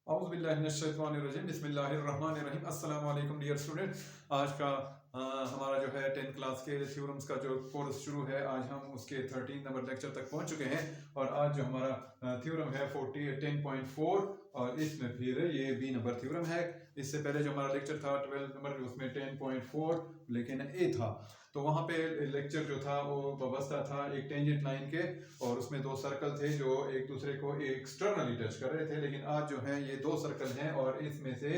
बिस्मिल्लाहिर्रहमानिर्रहीम। अस्सलाम वालेकुम डियर स्टूडेंट। आज का हमारा जो है 10th क्लास के थ्योरम्स का जो कोर्स शुरू है, आज हम उसके 13 नंबर लेक्चर तक पहुंच चुके हैं और आज जो हमारा थ्योरम है 10.4 और इसमें फिर ये बी नंबर थ्योरम है। इससे पहले जो हमारा लेक्चर था 12 नंबर उसमें 10.4 लेकिन ए था, तो वहाँ पे लेक्चर जो था वो वाबस्ता था एक टेंजेंट लाइन के और उसमें दो सर्कल थे जो एक दूसरे को एक्सटर्नली टच कर रहे थे। लेकिन आज जो है ये दो सर्कल हैं और इसमें से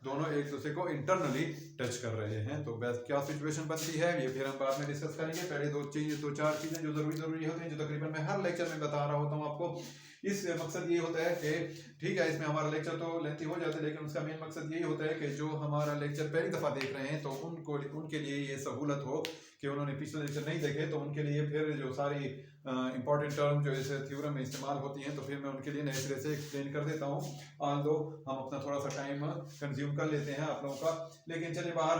दोनों एक दूसरे को इंटरनली टच कर रहे हैं। तो बस क्या सिचुएशन बनती है ये फिर हम बाद में डिस्कस करेंगे। पहले दो चार चीज़ें जो जरूरी होती हैं, जो तकरीबन मैं हर लेक्चर में बता रहा होता हूँ आपको। इस मकसद ये होता है कि ठीक है, इसमें हमारा लेक्चर तो लेंथी हो जाता है, लेकिन उसका मेन मकसद यही होता है कि जो हमारा लेक्चर पहली दफ़ा देख रहे हैं तो उनके लिए ये सहूलत हो कि उन्होंने पिछले लेक्चर नहीं देखे, तो उनके लिए फिर जो सारी इंपॉर्टेंट टर्म जो इस थ्योरम में इस्तेमाल होती हैं तो फिर मैं उनके लिए नए सिरे से एक्सप्लेन कर देता हूँ। आल्दो हम अपना थोड़ा सा टाइम कंज्यूम कर लेते हैं आप लोगों का, लेकिन चलिए बाहर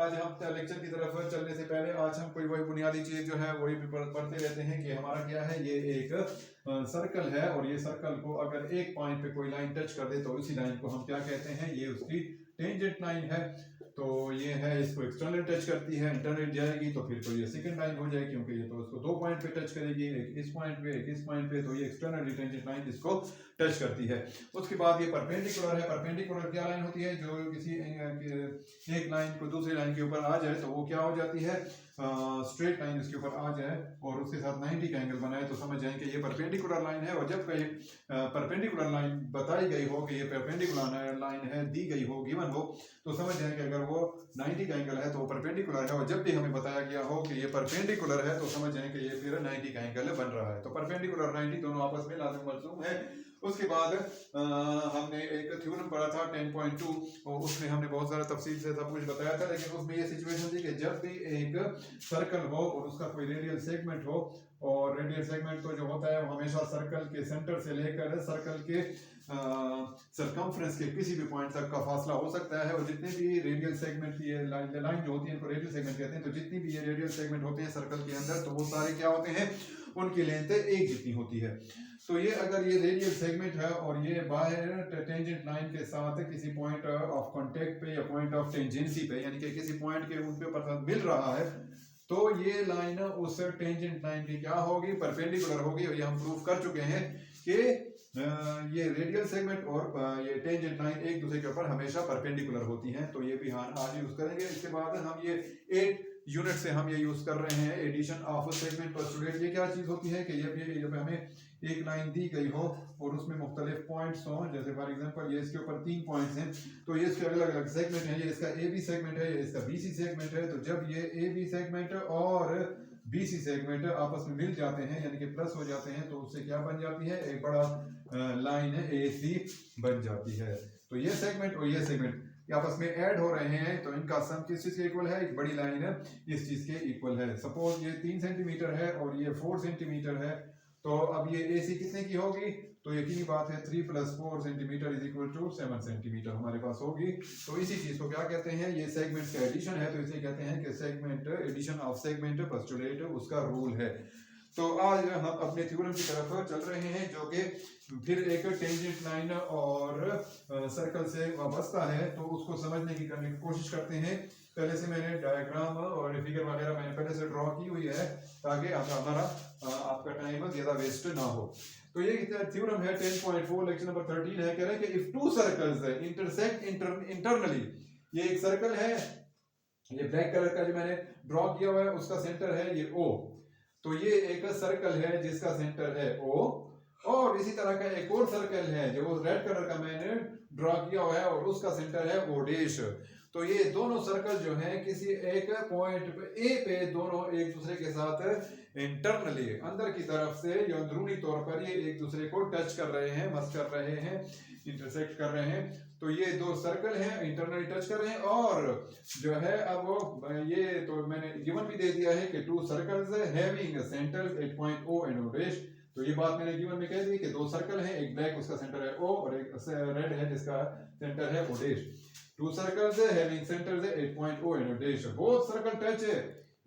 आज हम लेक्चर की तरफ चलने से पहले आज हम कोई वही बुनियादी चीज़ जो है वही पढ़ते रहते हैं कि हमारा क्या है। ये एक सर्कल है और ये सर्कल को अगर एक पॉइंट पे कोई लाइन टच कर दे तो उसी लाइन को हम क्या कहते हैं, ये उसकी टेंजेंट लाइन है। तो ये है, इसको एक्सटर्नल टच करती है, इंटरनल जाएगी तो फिर तो ये सेकंड लाइन हो जाएगी, क्योंकि ये तो उसको दो पॉइंट पे टच करेगी, एक इस पॉइंट पे एक इस पॉइंट पे, तो ये एक्सटर्नल टेंजेंट लाइन इसको टच करती है। उसके बाद ये परपेंडिकुलर है। परपेंडिकुलर क्या लाइन होती है, जो किसी एक लाइन को दूसरी लाइन के ऊपर आ जाए तो वो क्या हो जाती है, स्ट्रेट लाइन इसके ऊपर आ जाए और उसके साथ 90 का एंगल बनाए तो समझ जाएं कि ये परपेंडिकुलर लाइन है। और जब कहीं परपेंडिकुलर लाइन बताई गई हो कि ये परपेंडिकुलर लाइन है, दी गई हो, गिवन हो, तो समझ जाएं कि अगर वो 90 का एंगल है तो वो परपेंडिकुलर है। और जब भी हमें बताया गया हो कि ये परपेंडिकुलर है तो समझ जाएं कि ये फिर 90 का एंगल बन रहा है। तो परपेंडिकुलर 90 दोनों आपस में लाज़िम मलज़ूम है। उसके बाद हमने एक थ्योरम पढ़ा था 10.2 और उसमें हमने बहुत ज़्यादा तफसील से सब कुछ बताया था, लेकिन उसमें ये सिचुएशन थी कि जब भी एक सर्कल हो और उसका कोई रेडियल सेगमेंट हो, और रेडियल सेगमेंट तो जो होता है वो हमेशा सर्कल के सेंटर से लेकर सर्कल के सरकमफ्रेंस के किसी भी पॉइंट तक का फासला हो सकता है। और जितने भी रेडियल सेगमेंट की लाइन जो होती है इनको रेडियल सेगमेंट कहते हैं। तो जितनी भी ये रेडियल सेगमेंट होते हैं सर्कल के अंदर तो वो सारे क्या होते हैं, उनकी लेंथ एक जितनी होती है। तो ये अगर ये रेडियल सेगमेंट है और ये बाहर टेंजेंट लाइन के साथ किसी पॉइंट ऑफ कांटेक्ट पे या पॉइंट ऑफ टेंजेंसी पे, यानी कि किसी पॉइंट के उन पे पर मिल रहा है, तो ये लाइन उस टेंजेंट लाइन की क्या होगी, परपेंडिकुलर होगी। और ये हम प्रूफ कर चुके हैं कि ये रेडियल सेगमेंट और ये टेंजेंट लाइन एक दूसरे के ऊपर हमेशा परपेंडिकुलर होती हैं। तो ये भी हाँ आज यूज करेंगे। इसके बाद हम ये 8 यूनिट से हम ये यूज कर रहे हैं एडिशन ऑफ सेगमेंट पोस्टुलेट। ये क्या चीज होती है कि जब हमें एक लाइन दी गई हो और उसमें मुख्तलिफ पॉइंट्स हों, जैसे फॉर एग्जांपल ये इसके ऊपर 3 पॉइंट्स हैं तो ये इसके अलग अलग सेगमेंट हैं। ये इसका ए बी सेगमेंट है, ये इसका बी सी सेगमेंट है। तो जब ये ए बी सेगमेंट और बी सी सेगमेंट आपस में मिल जाते हैं यानी कि प्लस हो जाते हैं, तो उससे क्या बन जाती है, एक बड़ा लाइन ए सी बन जाती है। तो ये सेगमेंट और ये सेगमेंट आपस में ऐड हो रहे हैं तो इनका सम किस चीज के इक्वल है, एक बड़ी लाइन है इस चीज के इक्वल है। सपोज ये 3 सेंटीमीटर है और ये 4 सेंटीमीटर है, तो अब ये AC कितने की होगी, तो यकीनी बात है 3 + 4 centimetre is equal to 7 centimetre हमारे पास होगी। तो इसी चीज को क्या कहते हैं, ये सेगमेंट का एडिशन है, तो इसे कहते हैं कि segment addition of segment postulate उसका रूल है। तो आज हम अपने थ्योरम की तरफ चल रहे हैं जो कि फिर एक टेंजेंट लाइन और सर्कल से वाबस्ता है, तो उसको समझने की करने की कोशिश करते हैं। पहले से मैंने डायग्राम और फिगर वगैरह मैंने पहले से ड्रॉ की हुई है ताकि हमारा आपका टाइम ज़्यादा वेस्ट ना हो। तो ये थ्योरम है 10.4 लेक्चर नंबर 13 है। कह रहे हैं कि if two circles intersect internally, ये एक सर्कल है, ये ब्लैक कलर का जो मैंने ड्रॉ किया हुआ है उसका सेंटर है ये O। तो ये एक सर्कल है जिसका सेंटर है O, और इसी तरह का एक और सर्कल है जो रेड कलर का मैंने ड्रॉ किया हुआ है और उसका सेंटर है O डैश। तो ये दोनों सर्कल जो हैं किसी एक पॉइंट पे ए पे दोनों एक दूसरे के साथ इंटरनली अंदर की तरफ से या अंदरूनी तौर पर ये एक दूसरे को टच कर रहे हैं, मस कर रहे हैं, इंटरसेक्ट कर रहे हैं। तो ये दो सर्कल हैं इंटरनली टच कर रहे हैं। और जो है अब ये तो मैंने गिवन भी दे दिया है कि 2 circles having centres at point O and O dash. तो ये बात मैंने गिवन में कह दी कि 2 सर्कल हैं, एक ब्लैक उसका सेंटर है O और एक रेड है जिसका सेंटर है O dash. 2 circles having centers at point O and O dash. Both circle touch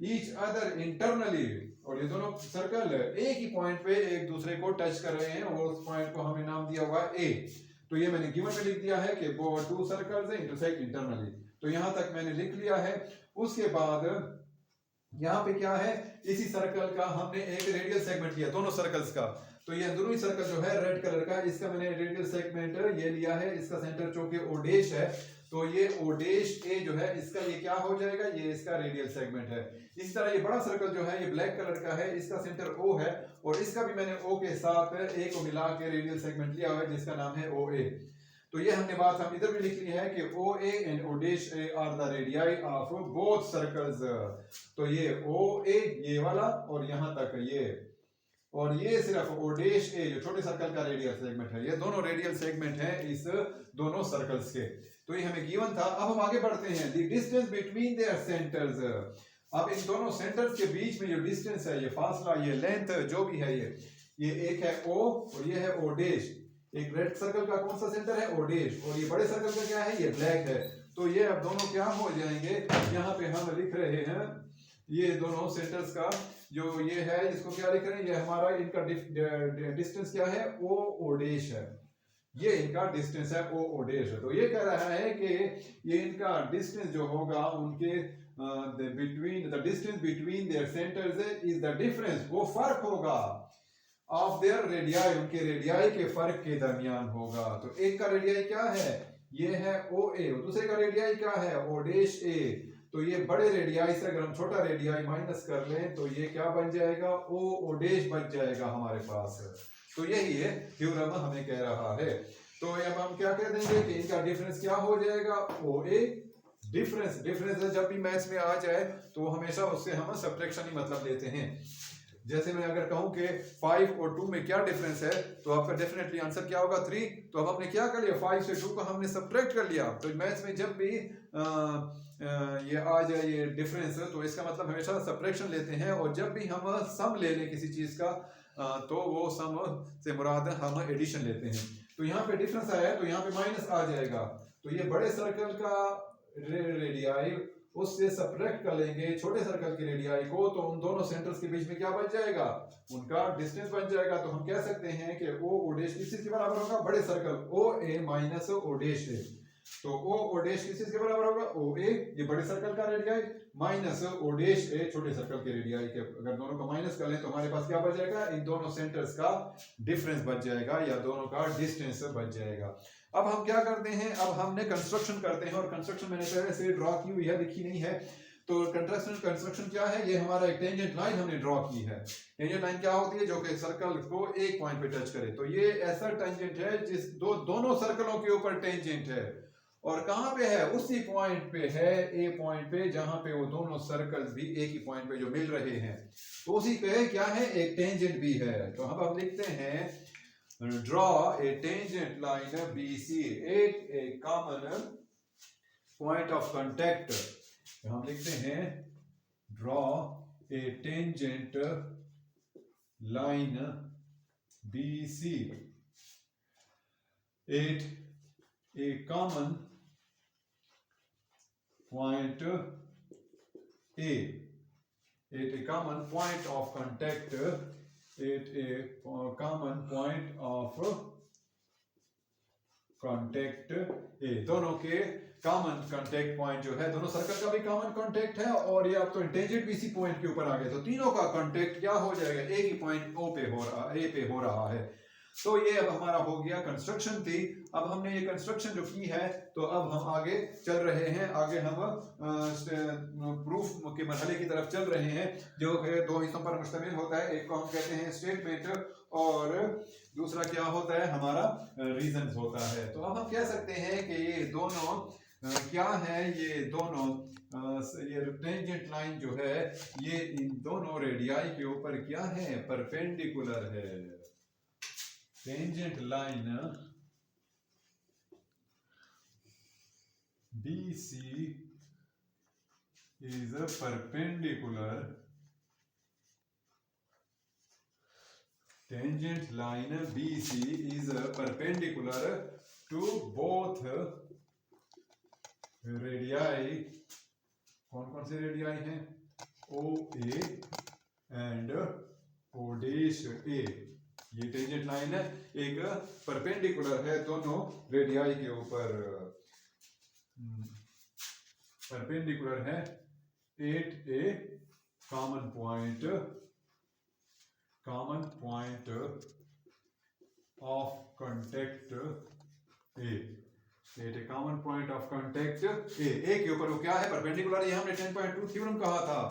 each other internally. और ये दोनों सर्कल एक ही पॉइंट पे एक दूसरे को टच कर रहे हैं और उस पॉइंट को हमें नाम दिया हुआ A। तो ये मैंने गिवन में लिख दिया है कि वो टू सर्कल्स इंटरसेक्ट इंटरनली, तो यहां तक मैंने लिख लिया है। उसके बाद यहाँ पे क्या है, इसी सर्कल का हमने एक रेडियल सेगमेंट लिया दोनों सर्कल्स का, तो ये अंदरूनी सर्कल जो है रेड कलर का, इसका मैंने रेडियल सेगमेंट ये लिया है, इसका सेंटर चूंकि ओडेश है, तो ये ओडेश ए जो है इसका ये क्या हो जाएगा, ये इसका रेडियल सेगमेंट है। इसी तरह ये बड़ा सर्कल जो है ये ब्लैक कलर का है, इसका सेंटर ओ है, और इसका भी मैंने ओ के साथ ए को मिला के रेडियल सेगमेंट लिया हुआ है जिसका नाम है ओ ए। तो ये हमने बात हम इधर भी लिख ली है कि O A and O dash A are the radii of both circles. तो ये ओ ए ये वाला और यहां तक ये, और ये सिर्फ ओडेश ए जो छोटे सर्कल का रेडियल सेगमेंट है, ये दोनों रेडियल सेगमेंट हैं इस दोनों सर्कल्स के। तो ये हमें गिवन था। अब हम आगे बढ़ते हैं, the distance between their centres. अब इन दोनों सेंटर्स के बीच में जो डिस्टेंस है, ये फासला, ये लेंथ जो भी है, ये एक है ओ और ये है ओडेश। एक रेड सर्कल का कौन सा सेंटर है, ओडेश, और ये बड़े सर्कल का क्या है, ये ब्लैक है। तो ये अब दोनों क्या हो जाएंगे, यहाँ पे हम लिख रहे हैं ये दोनों सेंटर्स का जो ये है, इसको क्या लिख रहे हैं, ये हमारा इनका डिस्टेंस क्या है, ओ ओडेश है, ये इनका डिस्टेंस है ओ ओडेश है। तो ये कह रहा है कि ये इनका डिस्टेंस जो होगा उनके between the distance between their centres is the difference, वो फर्क होगा ऑफ देयर रेडियाई, उनके रेडियाई के फर्क के दरमियान होगा। तो एक का रेडियाई क्या है, ये है ओ ए, दूसरे का रेडियाई क्या है, ओडेश ए। तो ये बड़े रेडियाई से अगर हम छोटा रेडियाई माइनस कर लें तो ये क्या बन जाएगा, ओ ओडेश बच जाएगा हमारे पास। तो यही है थ्योरम हमें कह रहा है। तो अब हम क्या कह देंगे कि इनका डिफरेंस क्या हो जाएगा, ओ ए। डिफरेंस जब भी मैथ्स में आ जाए तो हमेशा उससे हम सब्ट्रैक्शन ही मतलब लेते हैं। जैसे मैं अगर कहूं कि 5 और 2 में क्या डिफरेंस है, तो आपका डेफिनेटली आंसर क्या होगा, 3। तो अब हमने क्या कर लिया, 5 से 2 को हमने सब्ट्रैक्ट कर लिया। तो मैथ्स में जब भी ये आ जाए ये डिफरेंस, तो इसका मतलब हमेशा सब्ट्रैक्शन लेते हैं, और जब भी हम सम ले लें किसी चीज का तो वो सम से मुराद हम एडिशन लेते हैं। तो यहाँ पे डिफरेंस आया है तो यहाँ पे माइनस आ जाएगा। तो ये बड़े सर्कल का रेडियाई उससे सब्ट्रैक्ट कर लेंगे छोटे सर्कल की रेडियाई को, तो उन दोनों सेंटर्स के बीच में क्या बच जाएगा, उनका डिस्टेंस बच जाएगा। तो हम कह सकते हैं कि ओ ओडेश किस चीज के बराबर होगा, बड़े सर्कल ओ ए माइनस ओडेश ए। तो ओ ओडेश किस चीज के बराबर होगा, ओ ए ये बड़े सर्कल का रेडियाई माइनस ओडेश ए छोटे सर्कल के रेडियाई के। अगर दोनों को माइनस कर लें तो हमारे पास क्या बच जाएगा, इन दोनों सेंटर्स का डिफरेंस बच जाएगा या दोनों का डिस्टेंस बच जाएगा। अब हम क्या करते हैं, अब हमने कंस्ट्रक्शन करते हैं, और कंस्ट्रक्शन मैंने पहले से ड्रॉ की हुई है, लिखी नहीं है। तो कंस्ट्रक्शन क्या है, ये हमारा एक टेंजेंट लाइन हमने ड्रॉ की है। टेंजेंट लाइन क्या होती है, जो कि सर्कल को एक पॉइंट पे टच करे। तो ये ऐसा टेंजेंट है जिस दोनों सर्कलों के ऊपर टेंजेंट है, और कहां पे है, उसी पॉइंट पे है, ए पॉइंट पे, जहां पे वो दोनों सर्कल्स भी एक ही पॉइंट पे जो मिल रहे हैं, तो उसी पे क्या है, एक टेंजेंट भी है। तो हम लिखते हैं draw a tangent line BC at a common point of contact। हम लिखते हैं draw a tangent line BC at a common point A, at a common point of contact, at a common point of contact A। दोनों के common contact point जो है, दोनों circle का भी कॉमन कांटेक्ट है, और ये अब तो टेंजेंट भी इसी पॉइंट के ऊपर आ गए, तो तीनों का कांटेक्ट क्या हो जाएगा, एक ही पॉइंट ओ पे हो रहा, ए पे हो रहा है। तो ये अब हमारा हो गया कंस्ट्रक्शन थी। अब हमने ये कंस्ट्रक्शन जो की है, तो अब हम आगे चल रहे हैं, आगे हम प्रूफ के मरहले की तरफ चल रहे हैं, जो दो हिस्सों पर मुश्तमिल होता है। एक को हम कहते हैं स्टेटमेंट, और दूसरा क्या होता है, हमारा रीजंस होता है। तो अब हम कह सकते हैं कि ये दोनों क्या है, ये दोनों ये टेंजेंट लाइन जो है, ये इन दोनों रेडियाई के ऊपर क्या है, परपेंडिकुलर है। Tangent line BC is a perpendicular, tangent line BC is a perpendicular to both radii। कौन कौन से रेडियाई हैं, OA एंड O'A। ये टेंजेंट लाइन है, एक परपेंडिकुलर है दोनों रेडियाई के ऊपर, परपेंडिकुलर है at a common point of contact A, at a common point of contact A के ऊपर। वो क्या है? परपेंडिकुलर। ये हमने 10.2 थ्योरम कहा था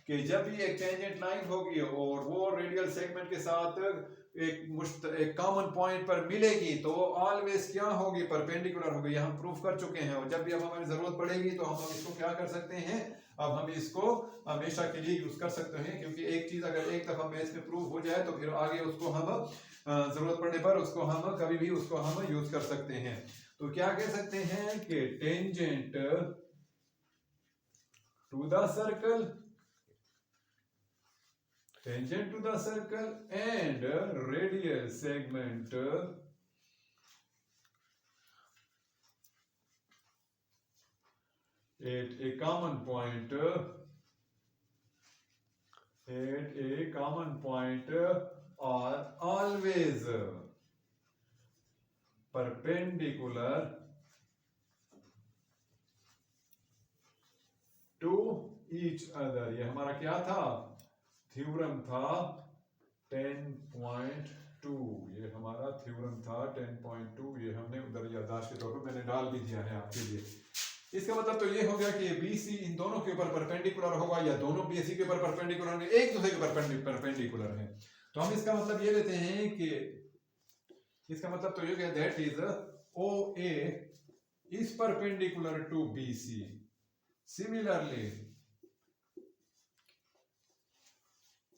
कि जब भी एक टेंजेंट लाइन होगी और वो रेडियल सेगमेंट के साथ एक कॉमन पॉइंट पर मिलेगी तो ऑलवेज क्या होगी? परपेंडिकुलर होगी। ये हम प्रूफ कर चुके हैं। और जब भी अब हमें जरूरत पड़ेगी तो हम इसको क्या कर सकते हैं? अब हम इसको हमेशा के लिए यूज कर सकते हैं, क्योंकि एक चीज अगर एक दफा मैथ्स में प्रूफ हो जाए तो फिर आगे उसको हम जरूरत पड़ने पर उसको हम कभी भी उसको हम यूज कर सकते हैं। तो क्या कह सकते हैं कि tangent to the circle and radial segment at a common point are always perpendicular to each other। ये हमारा क्या था? थ्योरम था 10.2। ये हमारा थ्योरम था 10.2। ये हमने उधर याददाश्त के तौर पर मैंने डाल भी दिया है आपके लिए। इसका मतलब तो ये हो गया कि BC इन दोनों के ऊपर परपेंडिकुलर होगा या दोनों BC के ऊपर परपेंडिकुलर होंगे, एक दूसरे के ऊपर परपेंडिकुलर है। तो हम इसका मतलब ये लेते हैं कि इसका मतलब तो ये गया that is OA is perpendicular to BC। Similarly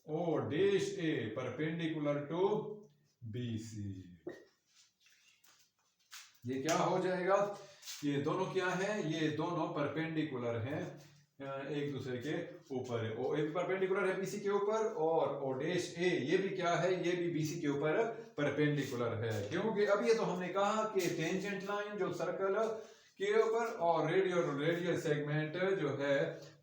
O dash A perpendicular to BC। ये क्या हो जाएगा? ये दोनों क्या है? ये दोनों परपेंडिकुलर हैं एक दूसरे के ऊपर। ओ ए भी परपेंडिकुलर है BC के ऊपर और O dash A ये भी क्या है? ये भी BC के ऊपर परपेंडिकुलर है। क्योंकि अब ये तो हमने कहा कि टेंजेंट लाइन जो सर्कल के ऊपर और रेडियल सेगमेंट जो है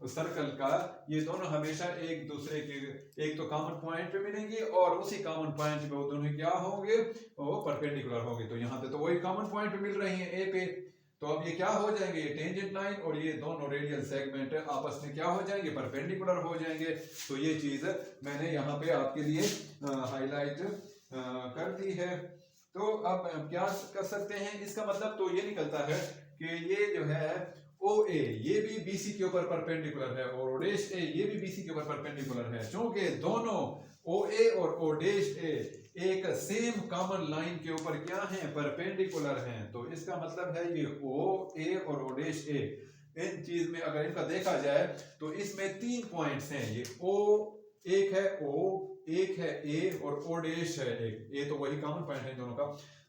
सर्कल का, ये दोनों हमेशा एक दूसरे के एक तो कॉमन पॉइंट पे मिलेंगे और उसी कॉमन पॉइंट पे वो दोनों क्या होंगे? वो परपेंडिकुलर होंगे। तो यहाँ पे तो वही कॉमन पॉइंट पे मिल रही है ए पे। तो अब ये क्या हो जाएंगे? ये टेंजेंट लाइन और ये दोनों रेडियल सेगमेंट आपस में क्या हो जाएंगे? परपेंडिकुलर हो जाएंगे। तो ये चीज मैंने यहाँ पे आपके लिए हाईलाइट कर दी है। तो अब क्या कर सकते हैं? इसका मतलब तो ये निकलता है कि ये जो है OA ये भी BC के ऊपर परपेंडिकुलर है और O dash A ये भी BC के ऊपर परपेंडिकुलर है। क्योंकि दोनों OA और O dash A एक सेम कॉमन लाइन के ऊपर क्या है? परपेंडिकुलर हैं। तो इसका मतलब है ये OA और O dash A इन चीज में अगर इनका देखा जाए तो इसमें 3 पॉइंट्स हैं। ये O एक है, O एक है, A और O dash है एक। A तो वही कॉमन पॉइंट है दोनों का।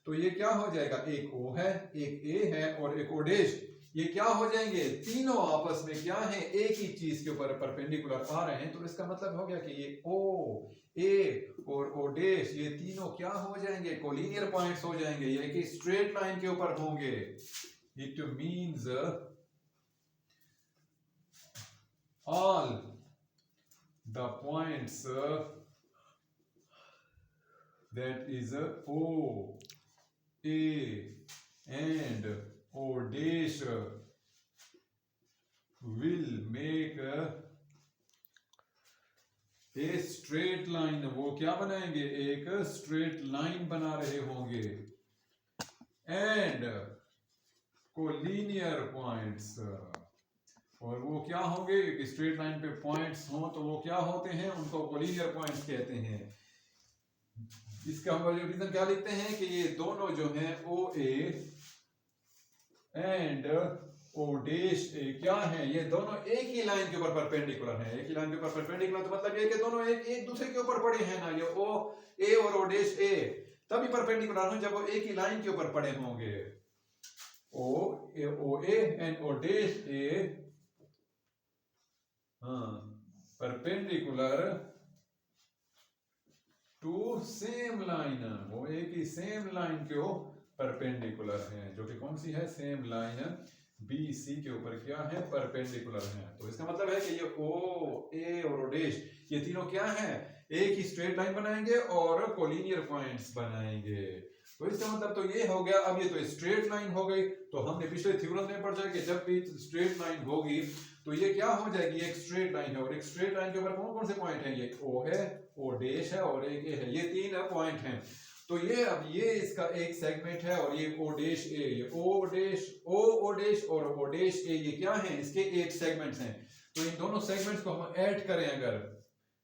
तो ये क्या हो जाएगा? एक O है, एक A है और एक O dash। ये क्या हो जाएंगे? तीनों आपस में क्या है? एक ही चीज के ऊपर परपेंडिकुलर आ रहे हैं। तो इसका मतलब हो गया कि ये O A और O dash ये तीनों क्या हो जाएंगे? कोलिनियर पॉइंट्स हो जाएंगे। ये कि स्ट्रेट लाइन के ऊपर होंगे। It means all the points that is O A and O dash will make a straight line। वो क्या बनाएंगे? एक स्ट्रेट लाइन बना रहे होंगे। एंड कोलिनियर पॉइंट्स, और वो क्या होंगे? स्ट्रेट लाइन पे पॉइंट्स हो तो वो क्या होते हैं? उनको कोलिनियर पॉइंट्स कहते हैं। इसका हम रीजन क्या लिखते हैं कि ये दोनों जो हैं OA and O dash A क्या है? ये दोनों एक ही लाइन के ऊपर परपेंडिकुलर हैं। एक ही लाइन के ऊपर परपेंडिकुलर तो मतलब ये कि दोनों एक दूसरे के ऊपर पड़े हैं ना। ये O A और O dash A तभी परपेंडिकुलर हों जब वो एक ही लाइन के ऊपर पड़े होंगे। O A and O dash A perpendicular to same line, वो एक ही सेम लाइन के परपेंडिकुलर हैं। जो कि कौन सी है? सेम लाइन बी सी के ऊपर क्या है, परपेंडिकुलर है। तो इसका मतलब है कि ये ओ, ए और ओ डैश ये तीनों क्या हैं, एक ही स्ट्रेट लाइन बनाएंगे और कोलिनियर पॉइंट्स बनाएंगे। तो इसका मतलब तो ये हो गया। अब ये तो स्ट्रेट लाइन हो गई, तो हमने पिछले थ्योरम में पढ़ा कि जब भी स्ट्रेट लाइन होगी तो ये क्या हो जाएगी, एक स्ट्रेट लाइन है, और एक स्ट्रेट लाइन के ऊपर कौन कौन से पॉइंट हैं, ये ओ है, ओ डैश है और एक ए है, ये तीन पॉइंट हैं। तो ये अब ये इसका एक सेगमेंट है और ये ओ डैश ए, ये ओ डैश ओ डैश और ओ डैश ए, ये क्या है, इसके एक सेगमेंट्स हैं। तो इन दोनों सेगमेंट्स को हम ऐड करें, अगर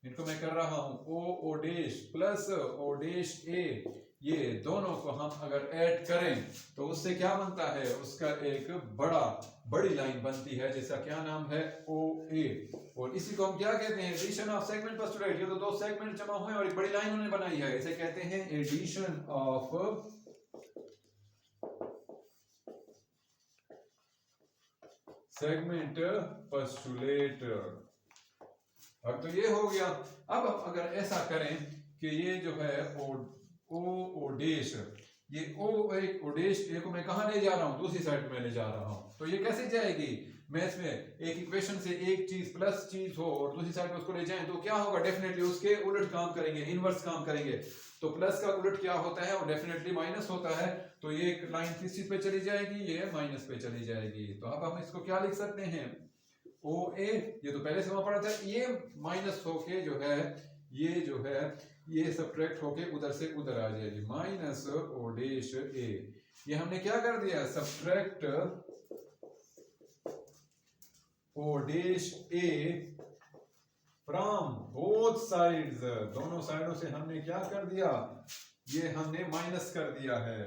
इनको मैं कर रहा हूं O dash plus O dash A, ये दोनों को हम अगर ऐड करें तो उससे क्या बनता है, उसका एक बड़ी लाइन बनती है जिसका क्या नाम है, ओ ए। और इसी को हम क्या कहते हैं, एडिशन ऑफ सेगमेंट पोस्टुलेट। ये तो दो सेगमेंट जमा हुए और एक बड़ी लाइन उन्होंने बनाई है, इसे कहते हैं एडिशन ऑफ सेगमेंट पोस्टुलेट। अब तो ये हो गया। अब अगर ऐसा करें कि ये जो है ओ डैश, ये ओ एक ओडेश ए को मैं कहां ले जा रहा हूं, दूसरी साइड में ले जा रहा हूं। तो ये कैसे जाएगी, मैं इसमें एक इक्वेशन से एक चीज प्लस चीज हो और दूसरी साइड में उसको ले जाएं तो क्या होगा, डेफिनेटली उसके उलट काम करेंगे, इनवर्स काम करेंगे। तो प्लस का उलट क्या होता है, और डेफिनेटली माइनस होता है। तो ये एक लाइन किस चीज पे चली जाएगी, ये माइनस पे चली जाएगी। तो अब हम इसको क्या लिख सकते हैं, ओ ए, ये तो पहले से वहां पड़ा था, ये माइनस होके जो है, ये जो है ये सब्ट्रैक्ट होके उधर से उधर आ जाएगी, माइनस ओ डैश ए। ये हमने क्या कर दिया, subtract O dash A from both sides, दोनों साइडों से हमने क्या कर दिया, ये हमने माइनस कर दिया है।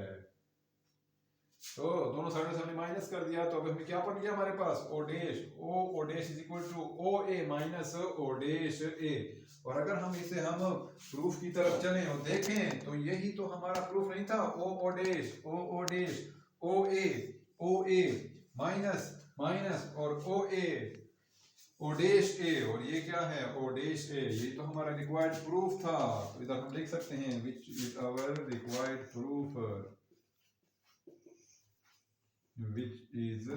तो दोनों साइडों से हमने माइनस कर दिया, तो अब हमें क्या बन गया हमारे पास, O dash is equal to O A minus O dash A. और अगर हम इसे हम प्रूफ की तरफ चलें और देखें तो यही तो हमारा प्रूफ नहीं था, O dash O A minus minus और ओ डैश ए, और ये क्या है, ओ डैश ए, ये तो हमारा रिक्वायर्ड प्रूफ था। तो इधर हम लिख सकते हैं which is our required proof, which is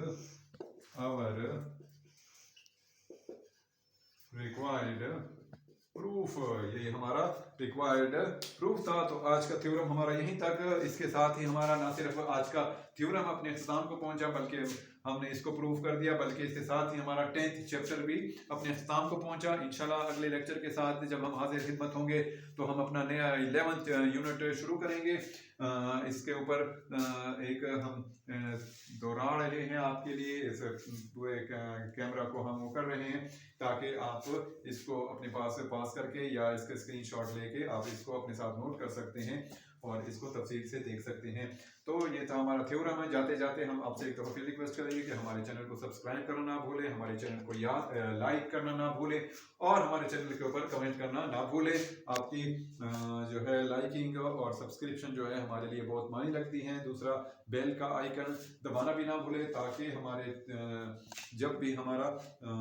our required proof, ये हमारा रिक्वायर्ड प्रूफ था। तो आज का थ्योरम हमारा यहीं तक। इसके साथ ही हमारा ना सिर्फ आज का थ्योरम अपने इख्तिताम को पहुंचा, बल्कि हमने इसको प्रूव कर दिया, बल्कि इसके साथ ही हमारा 10th चैप्टर भी अपने इख्तिताम को पहुंचा। इंशाल्लाह अगले लेक्चर के साथ जब हम हाजिर खिदमत होंगे तो हम अपना नया 11th यूनिट शुरू करेंगे। इसके ऊपर एक हम दोहरा रहे हैं आपके लिए, इस पूरे कैमरा को हम वो कर रहे हैं ताकि आप इसको अपने पास से पास करके या इसके स्क्रीनशॉट लेके आप इसको अपने साथ नोट कर सकते हैं और इसको तफसील से देख सकते हैं। तो ये था हमारा थ्योरम है। जाते जाते हम आपसे एक दफ़ा फिर रिक्वेस्ट करेंगे कि हमारे चैनल को सब्सक्राइब करना ना भूलें, हमारे चैनल को लाइक करना ना भूलें और हमारे चैनल के ऊपर कमेंट करना ना भूलें। आपकी जो है लाइकिंग और सब्सक्रिप्शन जो है हमारे लिए बहुत मायने लगती हैं। दूसरा, बेल का आइकन दबाना भी ना भूलें ताकि हमारे जब भी हमारा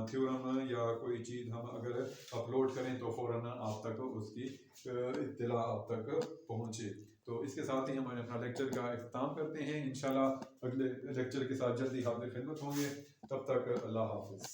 थ्योरम या कोई चीज़ हम अगर अपलोड करें तो फ़ौरन आप तक उसकी इत्तला आप तक पहुँचे। तो इसके साथ ही हम अपना लेक्चर का इख्तिताम करते हैं। इंशाल्लाह अगले लेक्चर के साथ जल्दी हाजिर खिदमत होंगे। तब तक अल्लाह हाफिज़।